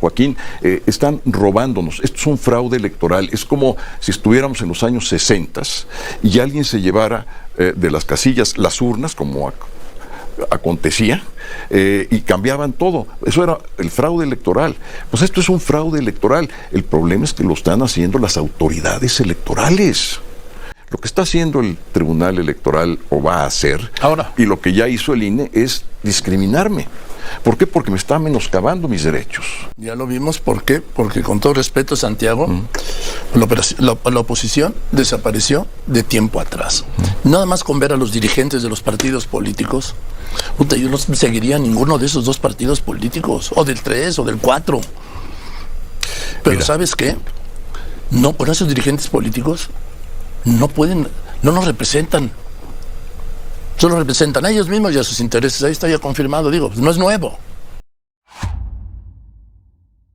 Joaquín, están robándonos. Esto es un fraude electoral. Es como si estuviéramos en los años 60 y alguien se llevara de las casillas las urnas, como acontecía, y cambiaban todo. Eso era el fraude electoral. Pues esto es un fraude electoral. El problema es que lo están haciendo las autoridades electorales. Lo que está haciendo el Tribunal Electoral, o va a hacer, ahora, y lo que ya hizo el INE, es discriminarme. ¿Por qué? Porque me está menoscabando mis derechos. Ya lo vimos. ¿Por qué? Porque, con todo respeto, Santiago, la oposición desapareció de tiempo atrás. Nada más con ver a los dirigentes de los partidos políticos, yo no seguiría ninguno de esos dos partidos políticos, o del 3 o del 4. Pero mira, ¿sabes qué? No, con esos dirigentes políticos no pueden, no nos representan. Solo representan a ellos mismos y a sus intereses. Ahí está ya confirmado, digo, no es nuevo.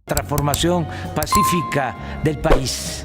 Transformación pacífica del país.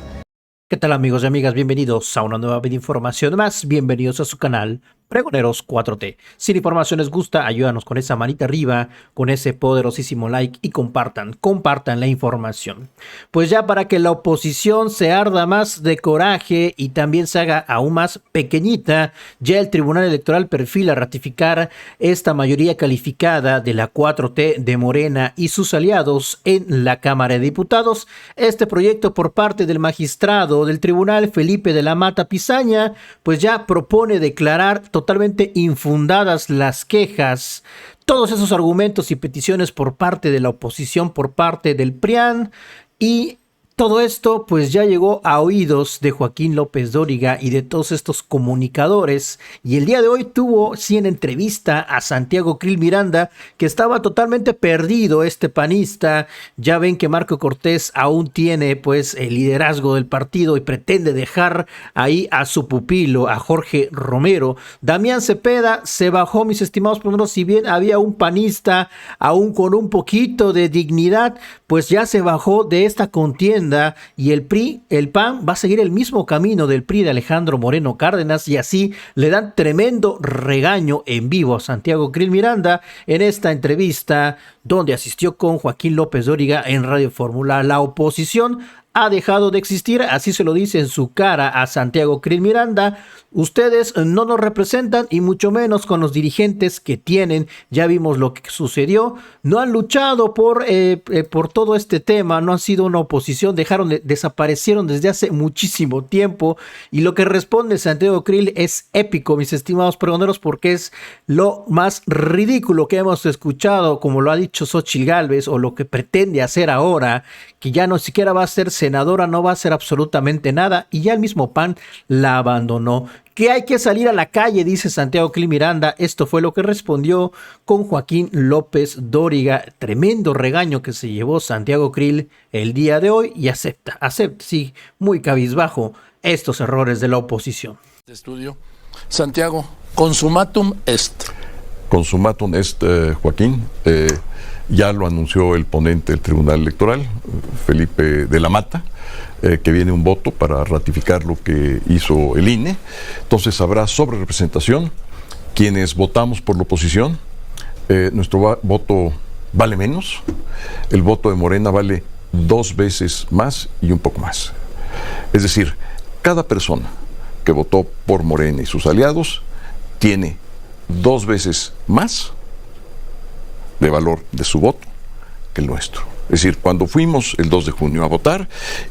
¿Qué tal, amigos y amigas? Bienvenidos a una nueva información más. Bienvenidos a su canal Pregoneros 4T. Si la información les gusta, ayúdanos con esa manita arriba, con ese poderosísimo like y compartan la información. Pues ya para que la oposición se arda más de coraje y también se haga aún más pequeñita, ya el Tribunal Electoral perfila ratificar esta mayoría calificada de la 4T de Morena y sus aliados en la Cámara de Diputados. Este proyecto por parte del magistrado del tribunal, Felipe de la Mata Pizaña, pues ya propone declarar totalmente infundadas las quejas, todos esos argumentos y peticiones por parte de la oposición, por parte del PRIAN, y todo esto pues ya llegó a oídos de Joaquín López Dóriga y de todos estos comunicadores, y el día de hoy tuvo sí en entrevista a Santiago Krill Miranda, que estaba totalmente perdido este panista. Ya ven que Marco Cortés aún tiene pues el liderazgo del partido y pretende dejar ahí a su pupilo, a Jorge Romero. Damián Cepeda se bajó, mis estimados primeros, si bien había un panista aún con un poquito de dignidad, pues ya se bajó de esta contienda. Y el PAN va a seguir el mismo camino del PRI de Alejandro Moreno Cárdenas, y así le dan tremendo regaño en vivo a Santiago Krill Miranda en esta entrevista donde asistió con Joaquín López Dóriga en Radio Fórmula. La oposición ha dejado de existir, así se lo dice en su cara a Santiago Krill Miranda. Ustedes no nos representan, y mucho menos con los dirigentes que tienen. Ya vimos lo que sucedió. No han luchado por todo este tema, no han sido una oposición, desaparecieron desde hace muchísimo tiempo. Y lo que responde Santiago Krill es épico, mis estimados pregoneros, porque es lo más ridículo que hemos escuchado, como lo ha dicho Xóchitl Gálvez, o lo que pretende hacer ahora, que ya no siquiera va a ser senadora, no va a hacer absolutamente nada, y ya el mismo PAN la abandonó. Que hay que salir a la calle, dice Santiago Krill Miranda. Esto fue lo que respondió con Joaquín López Dóriga. Tremendo regaño que se llevó Santiago Krill el día de hoy, y acepta, sí, muy cabizbajo, estos errores de la oposición. Estudio. Santiago, consumatum est. Consumatum est, Joaquín. Ya lo anunció el ponente del Tribunal Electoral, Felipe de la Mata, que viene un voto para ratificar lo que hizo el INE. Entonces habrá sobre representación. Quienes votamos por la oposición, nuestro voto vale menos. El voto de Morena vale 2 veces más y un poco más. Es decir, cada persona que votó por Morena y sus aliados tiene 2 veces más de valor de su voto que el nuestro. Es decir, cuando fuimos el 2 de junio a votar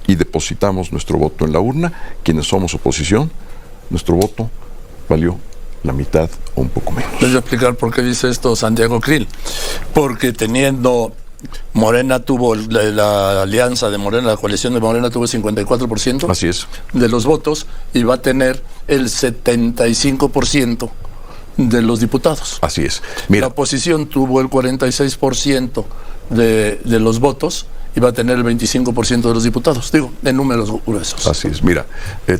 y depositamos nuestro voto en la urna, quienes somos oposición, nuestro voto valió la mitad o un poco menos. Les voy a explicar por qué dice esto Santiago Krill. Porque teniendo Morena tuvo, la alianza de Morena, la coalición de Morena tuvo el 54%. Así es. De los votos, y va a tener el 75% de los diputados. Así es. Mira, la oposición tuvo el 46% de los votos y va a tener el 25% de los diputados, digo, en números gruesos. Así es. Mira,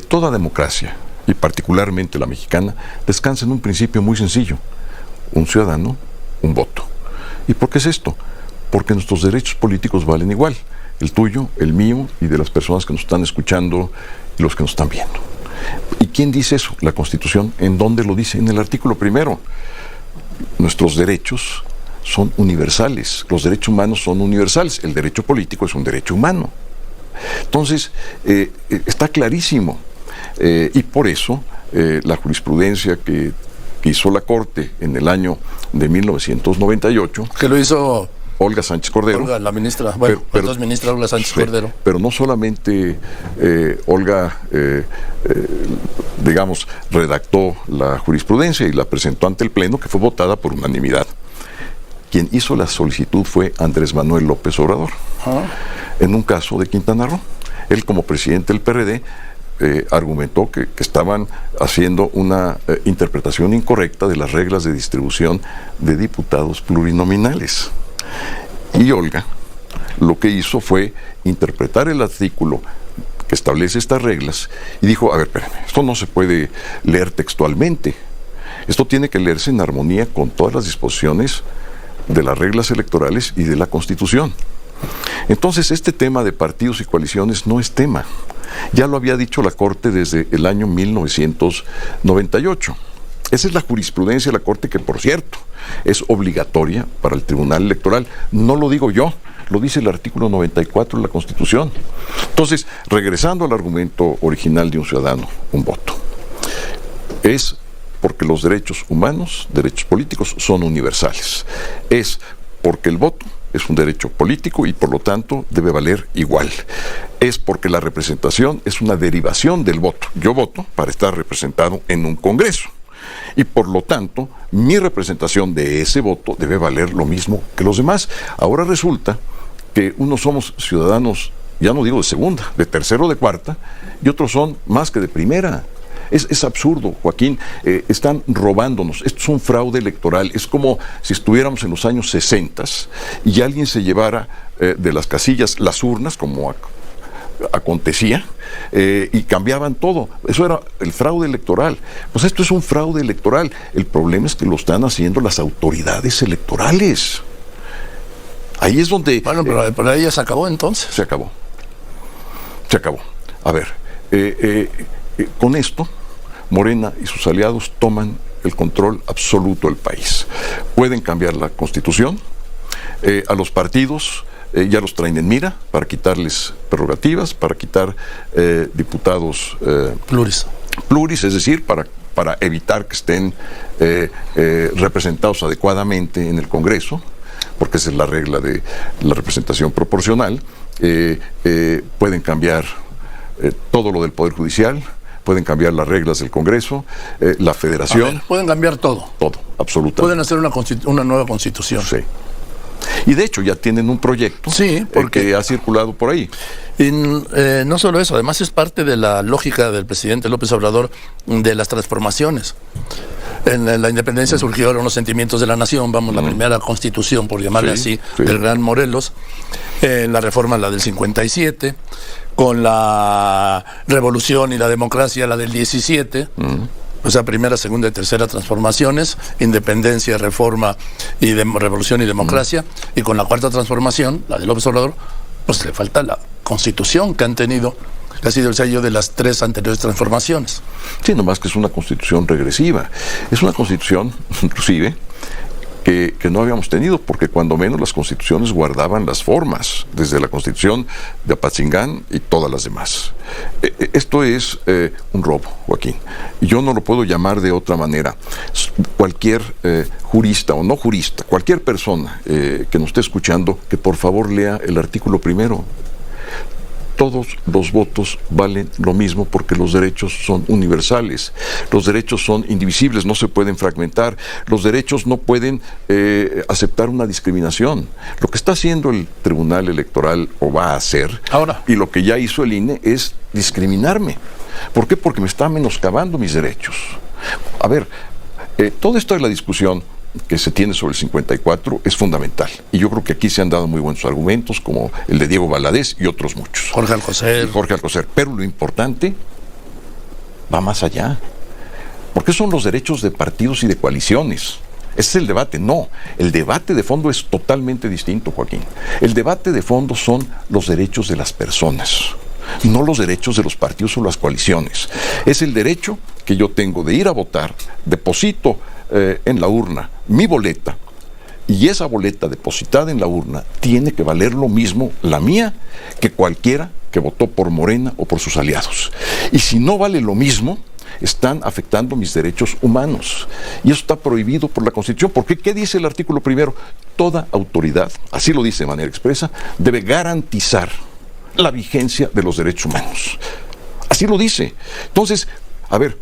toda democracia, y particularmente la mexicana, descansa en un principio muy sencillo: un ciudadano, un voto. ¿Y por qué es esto? Porque nuestros derechos políticos valen igual, el tuyo, el mío y de las personas que nos están escuchando y los que nos están viendo. ¿Y quién dice eso? La Constitución. ¿En dónde lo dice? En el artículo 1. Nuestros derechos son universales. Los derechos humanos son universales. El derecho político es un derecho humano. Entonces, está clarísimo. Y por eso, la jurisprudencia que hizo la Corte en el año de 1998... Que lo hizo Olga Sánchez Cordero. Olga, la ministra, bueno, las dos ministras, Olga Sánchez Cordero. Pero no solamente Olga, digamos, redactó la jurisprudencia y la presentó ante el Pleno, que fue votada por unanimidad. Quien hizo la solicitud fue Andrés Manuel López Obrador, en un caso de Quintana Roo. Él, como presidente del PRD, argumentó que estaban haciendo una interpretación incorrecta de las reglas de distribución de diputados plurinominales. Y Olga lo que hizo fue interpretar el artículo que establece estas reglas y dijo, a ver, espérame, esto no se puede leer textualmente, esto tiene que leerse en armonía con todas las disposiciones de las reglas electorales y de la Constitución. Entonces, este tema de partidos y coaliciones no es tema. Ya lo había dicho la Corte desde el año 1998. Esa es la jurisprudencia de la Corte, que, por cierto, es obligatoria para el Tribunal Electoral. No lo digo yo, lo dice el artículo 94 de la Constitución. Entonces, regresando al argumento original de un ciudadano, un voto. Es porque los derechos humanos, derechos políticos, son universales. Es porque el voto es un derecho político y por lo tanto debe valer igual. Es porque la representación es una derivación del voto. Yo voto para estar representado en un congreso. Y por lo tanto, mi representación de ese voto debe valer lo mismo que los demás. Ahora resulta que unos somos ciudadanos, ya no digo de segunda, de tercera o de cuarta, y otros son más que de primera. Es absurdo, Joaquín. Están robándonos. Esto es un fraude electoral. Es como si estuviéramos en los años 60 y alguien se llevara de las casillas las urnas, como acontecía, y cambiaban todo. Eso era el fraude electoral. Pues esto es un fraude electoral. El problema es que lo están haciendo las autoridades electorales. Ahí es donde... Bueno, pero ahí ya se acabó entonces. Se acabó. Se acabó. A ver, con esto, Morena y sus aliados toman el control absoluto del país. Pueden cambiar la Constitución, a los partidos ya los traen en mira para quitarles prerrogativas, para quitar diputados pluris, es decir, para evitar que estén representados adecuadamente en el Congreso, porque esa es la regla de la representación proporcional. Pueden cambiar todo lo del Poder Judicial, pueden cambiar las reglas del Congreso, la Federación. Pueden cambiar todo. Todo, absolutamente. Pueden hacer una nueva Constitución. Sí. Y de hecho ya tienen un proyecto que ha circulado por ahí. Y no solo eso, además es parte de la lógica del presidente López Obrador de las transformaciones. En la independencia surgieron los sentimientos de la nación, la primera constitución, por llamarle así, del Gran Morelos, la reforma, la del 57, con la revolución y la democracia, la del 17, o sea, primera, segunda y tercera transformaciones, independencia, reforma y revolución y democracia, y con la cuarta transformación, la de López Obrador, pues le falta la constitución que han tenido, que ha sido el sello de las tres anteriores transformaciones. Sí, nomás que es una constitución regresiva. Es una constitución, inclusive, que no habíamos tenido, porque cuando menos las constituciones guardaban las formas, desde la constitución de Apatzingán y todas las demás. Esto es un robo, Joaquín. Y yo no lo puedo llamar de otra manera. Cualquier jurista o no jurista, cualquier persona que nos esté escuchando, que por favor lea el artículo primero. Todos los votos valen lo mismo porque los derechos son universales, los derechos son indivisibles, no se pueden fragmentar, los derechos no pueden aceptar una discriminación. Lo que está haciendo el Tribunal Electoral, o va a hacer, ahora, y lo que ya hizo el INE, es discriminarme. ¿Por qué? Porque me está menoscabando mis derechos. A ver, todo esto de la discusión que se tiene sobre el 54 es fundamental. Y yo creo que aquí se han dado muy buenos argumentos, como el de Diego Valadez y otros muchos. Jorge Alcocer. Pero lo importante va más allá. ¿Por qué son los derechos de partidos y de coaliciones? Ese es el debate. No, el debate de fondo es totalmente distinto, Joaquín. El debate de fondo son los derechos de las personas, no los derechos de los partidos o las coaliciones. Es el derecho que yo tengo de ir a votar, deposito en la urna mi boleta, Y esa boleta depositada en la urna tiene que valer lo mismo, la mía, que cualquiera que votó por Morena o por sus aliados. Y si no vale lo mismo, están afectando mis derechos humanos. Y eso está prohibido por la Constitución. Porque ¿qué dice el artículo primero? Toda autoridad, así lo dice de manera expresa, debe garantizar la vigencia de los derechos humanos. Así lo dice. Entonces, a ver,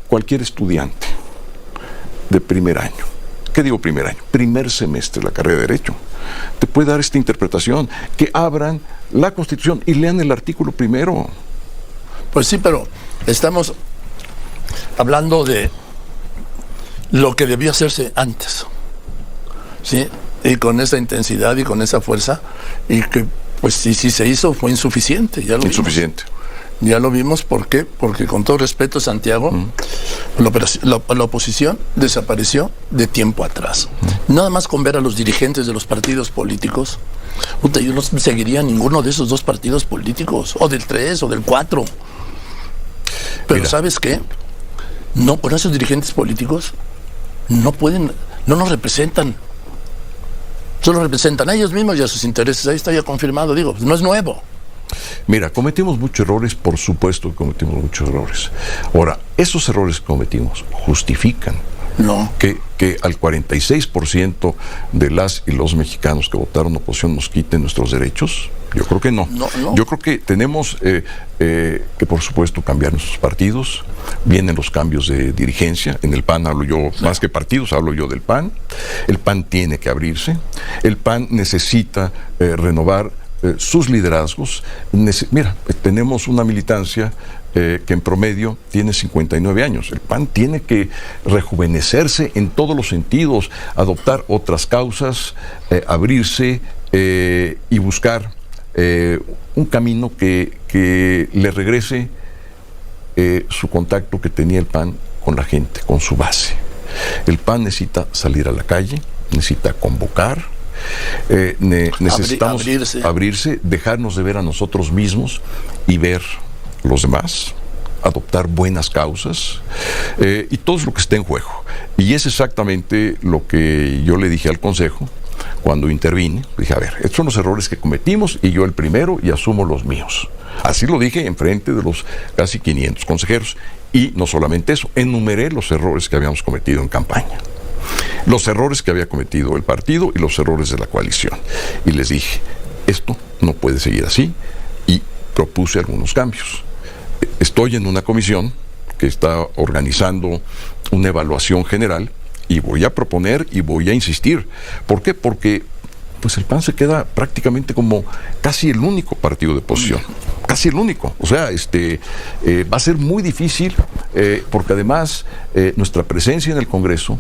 cualquier estudiante de primer año, ¿qué digo primer año? Primer semestre de la carrera de Derecho, te puede dar esta interpretación, que abran la Constitución y lean el artículo primero. Pues sí, pero estamos hablando de lo que debió hacerse antes, ¿sí? Y con esa intensidad y con esa fuerza, y que pues si se hizo fue insuficiente, ya lo Insuficiente. vimos. Ya lo vimos, ¿por qué? Porque con todo respeto, Santiago, la oposición desapareció de tiempo atrás. Nada más con ver a los dirigentes de los partidos políticos, yo no seguiría ninguno de esos dos partidos políticos, o del 3 o del 4. Pero mira, ¿sabes qué? No, con esos dirigentes políticos no pueden, no nos representan. Solo representan a ellos mismos y a sus intereses. Ahí está ya confirmado, digo, no es nuevo. Mira, cometimos muchos errores, por supuesto que cometimos muchos errores. Ahora, esos errores que cometimos justifican que al 46% de las y los mexicanos que votaron oposición nos quiten nuestros derechos. Yo creo que no. Yo creo que tenemos que, por supuesto, cambiar nuestros partidos. Vienen los cambios de dirigencia. En el PAN hablo yo, más que partidos, hablo yo del PAN. El PAN tiene que abrirse. El PAN necesita renovar sus liderazgos. Mira, tenemos una militancia que en promedio tiene 59 años. El PAN tiene que rejuvenecerse en todos los sentidos, adoptar otras causas, abrirse y buscar un camino que le regrese su contacto que tenía el PAN con la gente, con su base. El PAN necesita salir a la calle, necesita convocar, necesitamos abrirse, dejarnos de ver a nosotros mismos y ver los demás, adoptar buenas causas y todo es lo que está en juego. Y es exactamente lo que yo le dije al Consejo cuando intervine. Dije, a ver, estos son los errores que cometimos y yo el primero y asumo los míos. Así lo dije enfrente de los casi 500 consejeros. Y no solamente eso, enumeré los errores que habíamos cometido en campaña, los errores que había cometido el partido y los errores de la coalición. Y les dije, esto no puede seguir así, y propuse algunos cambios. Estoy en una comisión que está organizando una evaluación general y voy a proponer y voy a insistir. ¿Por qué? Porque pues el PAN se queda prácticamente como casi el único partido de oposición. Casi el único. O sea, va a ser muy difícil porque además nuestra presencia en el Congreso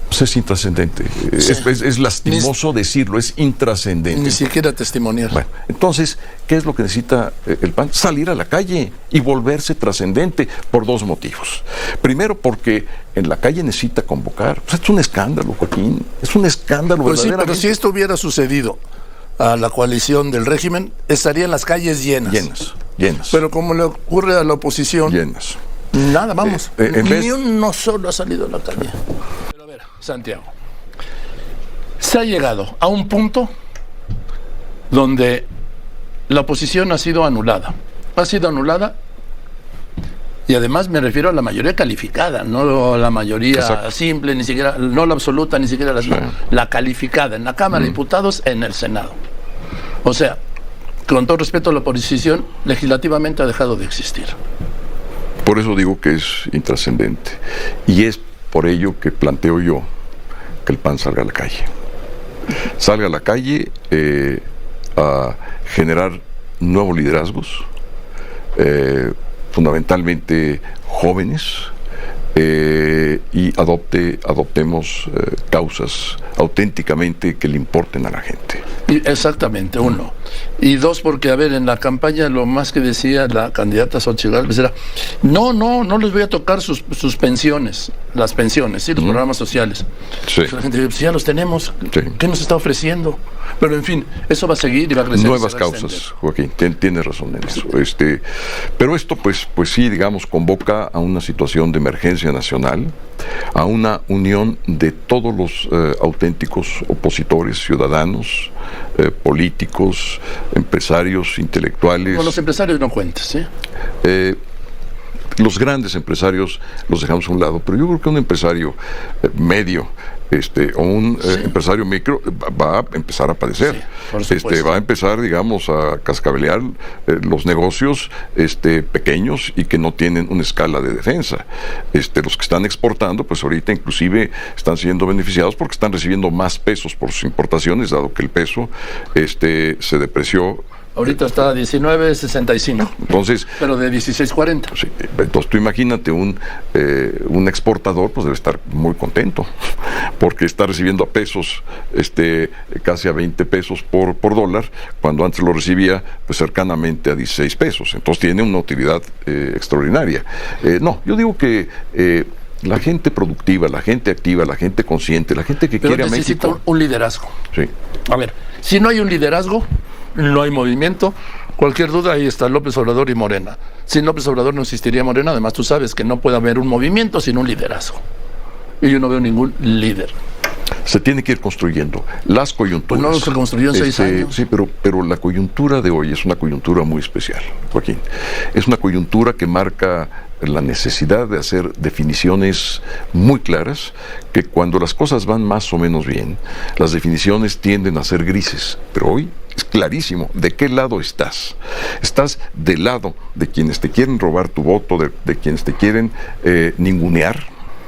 pues es intrascendente. Sí. Es lastimoso decirlo, es intrascendente. Ni siquiera testimonial. Bueno, entonces, ¿qué es lo que necesita el PAN? Salir a la calle y volverse trascendente por dos motivos. Primero, porque en la calle necesita convocar. Pues es un escándalo, Joaquín. Es un escándalo. Pues sí, pero si esto hubiera sucedido a la coalición del régimen, estarían las calles llenas. Llenas. Pero como le ocurre a la oposición, llenas. Nada, vamos. Ni uno solo ha salido a la calle. Pero a ver, Santiago, se ha llegado a un punto donde la oposición ha sido anulada. Ha sido anulada y además me refiero a la mayoría calificada, no a la mayoría Exacto. simple, ni siquiera, no la absoluta, ni siquiera la calificada, en la Cámara de Diputados, en el Senado. O sea, con todo respeto, la oposición legislativamente ha dejado de existir. Por eso digo que es intrascendente. Y es por ello que planteo yo que el PAN salga a la calle. Salga a la calle a generar nuevos liderazgos, fundamentalmente jóvenes, y adoptemos causas auténticamente que le importen a la gente. Exactamente, uno. Y dos, porque, a ver, en la campaña lo más que decía la candidata Xochitl Gálvez era, no les voy a tocar sus pensiones, las pensiones, sí, los programas sociales. Sí. La gente dice, pues ya los tenemos, sí. ¿Qué nos está ofreciendo? Pero en fin, eso va a seguir y va a crecer. Nuevas causas, Joaquín, tienes razón en eso. Pero esto pues sí, digamos, convoca a una situación de emergencia nacional. a una unión de todos los auténticos opositores, ciudadanos, políticos, empresarios, intelectuales. Con los empresarios no cuentes, ¿sí? Los grandes empresarios los dejamos a un lado, pero yo creo que un empresario medio o un empresario micro va a empezar a padecer. Sí, por supuesto. Va a empezar, digamos, a cascabelear los negocios pequeños y que no tienen una escala de defensa. Los que están exportando, pues ahorita inclusive están siendo beneficiados porque están recibiendo más pesos por sus importaciones, dado que el peso se depreció. Ahorita está a 19.65. Entonces, pero de 16.40. Sí, entonces tú imagínate un exportador, pues debe estar muy contento, porque está recibiendo a pesos, casi a 20 pesos por dólar, cuando antes lo recibía pues cercanamente a 16 pesos. Entonces tiene una utilidad extraordinaria. No, yo digo que la gente productiva, la gente activa, la gente consciente, la gente que quiere a México. Necesita un liderazgo. Sí. A ver, si no hay un liderazgo, no hay movimiento. Cualquier duda, ahí está López Obrador y Morena. Sin López Obrador no existiría Morena. Además, tú sabes que no puede haber un movimiento sin un liderazgo. Y yo no veo ningún líder. Se tiene que ir construyendo las coyunturas. Pues no se construyó en 6 años. Sí, pero la coyuntura de hoy es una coyuntura muy especial, Joaquín. Es una coyuntura que marca la necesidad de hacer definiciones muy claras, que cuando las cosas van más o menos bien, las definiciones tienden a ser grises, pero hoy es clarísimo de qué lado estás. Estás del lado de quienes te quieren robar tu voto, de quienes te quieren ningunear,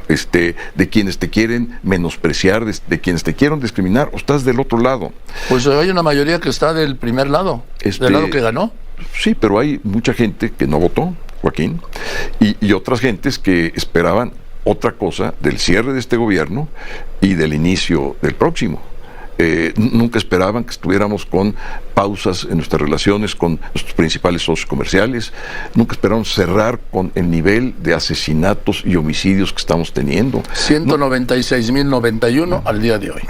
de quienes te quieren menospreciar, de quienes te quieren discriminar, o estás del otro lado. Pues hay una mayoría que está del primer lado, del lado que ganó. Sí, pero hay mucha gente que no votó, Joaquín, y otras gentes que esperaban otra cosa del cierre de este gobierno y del inicio del próximo. Nunca esperaban que estuviéramos con pausas en nuestras relaciones con nuestros principales socios comerciales, nunca esperaron cerrar con el nivel de asesinatos y homicidios que estamos teniendo. 196.091 al día de hoy.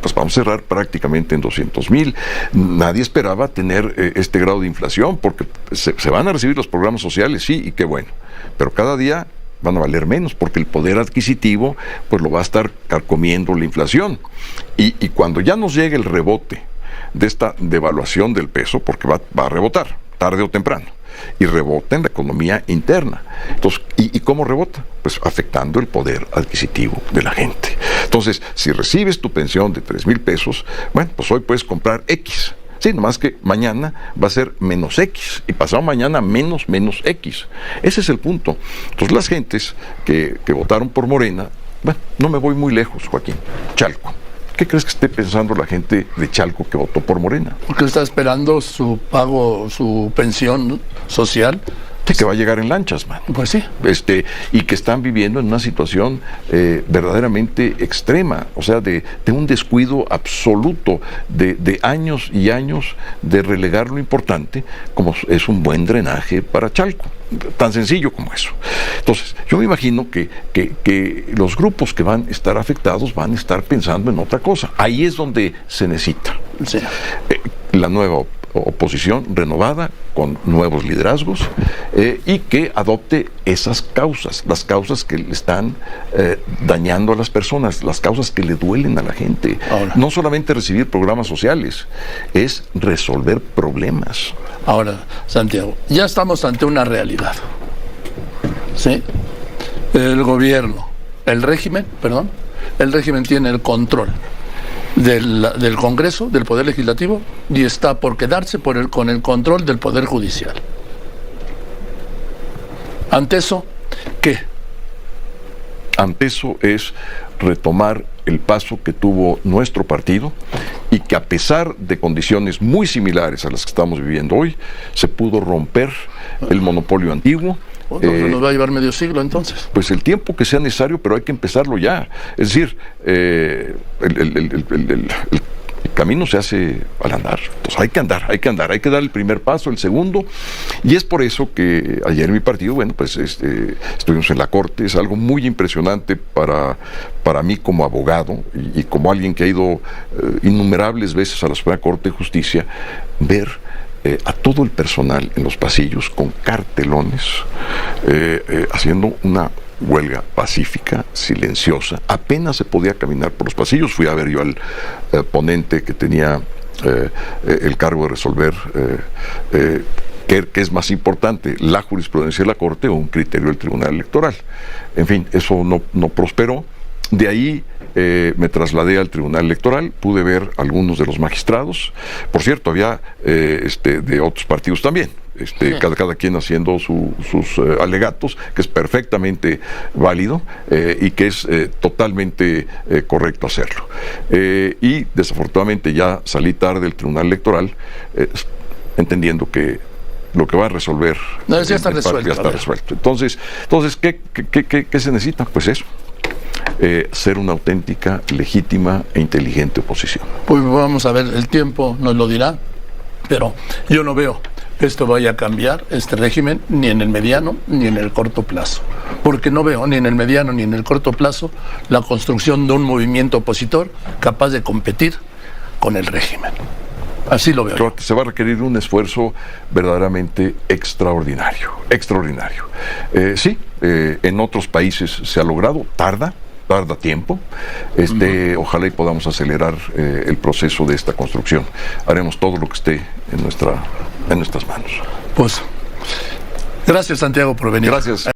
Pues vamos a cerrar prácticamente en 200,000. Nadie esperaba tener este grado de inflación, porque se van a recibir los programas sociales, sí, y qué bueno, pero cada día van a valer menos, porque el poder adquisitivo pues lo va a estar carcomiendo la inflación. Y cuando ya nos llegue el rebote de esta devaluación del peso, porque va a rebotar, tarde o temprano, y rebota en la economía interna. Entonces, ¿y cómo rebota? Pues afectando el poder adquisitivo de la gente. Entonces, si recibes tu pensión de 3,000 pesos, bueno, pues hoy puedes comprar X. Sí, nomás que mañana va a ser menos X y pasado mañana menos X. Ese es el punto. Entonces las gentes que votaron por Morena, bueno, no me voy muy lejos, Joaquín, Chalco. ¿Qué crees que esté pensando la gente de Chalco que votó por Morena? Porque está esperando su pago, su pensión social. Que va a llegar en lanchas, man. Pues sí. Y que están viviendo en una situación verdaderamente extrema, o sea, de un descuido absoluto, de años y años de relegar lo importante, como es un buen drenaje para Chalco. Tan sencillo como eso. Entonces, yo me imagino que los grupos que van a estar afectados van a estar pensando en otra cosa. Ahí es donde se necesita. Sí. La nueva oposición renovada, con nuevos liderazgos, y que adopte esas causas, las causas que le están dañando a las personas, las causas que le duelen a la gente. Ahora, no solamente recibir programas sociales, es resolver problemas. Ahora, Santiago, ya estamos ante una realidad. ¿Sí? El régimen tiene el control del Congreso, del Poder Legislativo, y está por quedarse con el control del Poder Judicial. Ante eso, ¿qué? Ante eso es retomar el paso que tuvo nuestro partido, y que a pesar de condiciones muy similares a las que estamos viviendo hoy, se pudo romper el monopolio antiguo. Nos va a llevar medio siglo entonces. Pues el tiempo que sea necesario, pero hay que empezarlo ya. Es decir, el camino se hace al andar. Entonces hay que andar, hay que dar el primer paso, el segundo, y es por eso que ayer en mi partido, bueno, pues estuvimos en la Corte. Es algo muy impresionante para mí como abogado y como alguien que ha ido innumerables veces a la Suprema Corte de Justicia, ver a todo el personal en los pasillos con cartelones, haciendo una huelga pacífica, silenciosa. Apenas se podía caminar por los pasillos. Fui a ver yo al ponente que tenía el cargo de resolver ¿qué es más importante? ¿La jurisprudencia de la Corte o un criterio del Tribunal Electoral? En fin, eso no prosperó. De ahí me trasladé al Tribunal Electoral, pude ver algunos de los magistrados. Por cierto, había de otros partidos también. Cada quien haciendo sus alegatos, que es perfectamente válido y que es totalmente correcto hacerlo. Y desafortunadamente ya salí tarde del Tribunal Electoral, entendiendo que lo que va a resolver ya está resuelto. Ya está resuelto. Entonces ¿qué se necesita? Pues eso. Ser una auténtica, legítima e inteligente oposición. Pues vamos a ver, el tiempo nos lo dirá, pero yo no veo que esto vaya a cambiar, este régimen, ni en el mediano ni en el corto plazo, porque no veo ni en el mediano ni en el corto plazo la construcción de un movimiento opositor capaz de competir con el régimen. Así lo veo. Creo que se va a requerir un esfuerzo verdaderamente extraordinario. Sí, en otros países se ha logrado, tarda tiempo. Ojalá y podamos acelerar el proceso de esta construcción. Haremos todo lo que esté en nuestras manos. Pues, gracias, Santiago, por venir. Gracias.